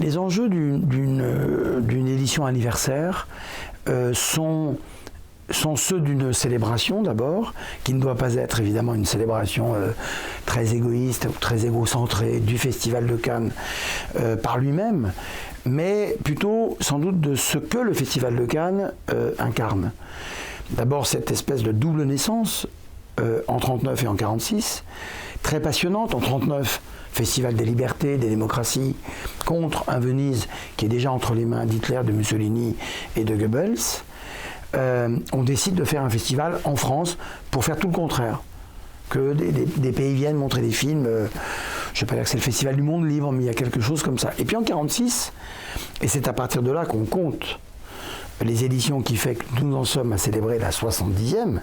Les enjeux d'une édition anniversaire sont ceux d'une célébration d'abord, qui ne doit pas être évidemment une célébration très égoïste ou très égocentrée du Festival de Cannes par lui-même, mais plutôt sans doute de ce que le Festival de Cannes incarne. D'abord cette espèce de double naissance en 1939 et en 1946, très passionnante. En 1939, Festival des libertés, des démocraties, contre un Venise qui est déjà entre les mains d'Hitler, de Mussolini et de Goebbels. On décide de faire un festival en France pour faire tout le contraire. Que des pays viennent montrer des films, je ne vais pas dire que c'est le Festival du Monde Libre, mais il y a quelque chose comme ça. Et puis en 1946, et c'est à partir de là qu'on compte les éditions qui fait que nous en sommes à célébrer la 70e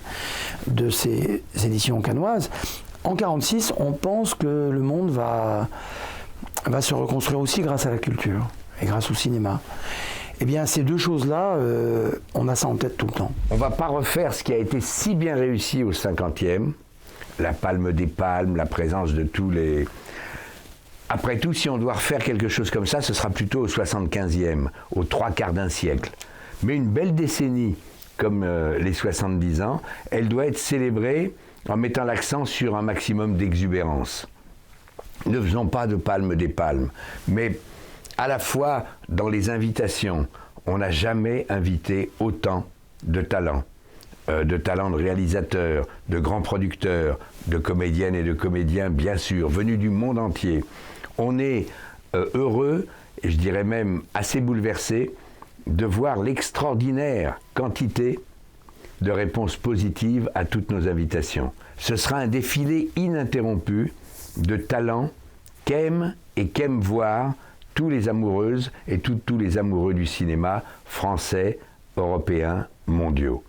de ces éditions cannoises, en 1946, on pense que le monde va se reconstruire aussi grâce à la culture et grâce au cinéma. Eh bien, ces deux choses-là, on a ça en tête tout le temps. On ne va pas refaire ce qui a été si bien réussi au 50e, la Palme des Palmes, la présence de tous les... Après tout, si on doit refaire quelque chose comme ça, ce sera plutôt au 75e, aux 3/4 d'un siècle. Mais une belle décennie, comme les 70 ans, elle doit être célébrée en mettant l'accent sur un maximum d'exubérance. Ne faisons pas de Palme des Palmes, mais à la fois dans les invitations, on n'a jamais invité autant de talents de réalisateurs, de grands producteurs, de comédiennes et de comédiens, bien sûr, venus du monde entier. On est heureux, et je dirais même assez bouleversé, de voir l'extraordinaire quantité de réponses positives à toutes nos invitations. Ce sera un défilé ininterrompu de talents qu'aiment et qu'aiment voir tous les amoureuses et tous les amoureux du cinéma français, européen, mondiaux.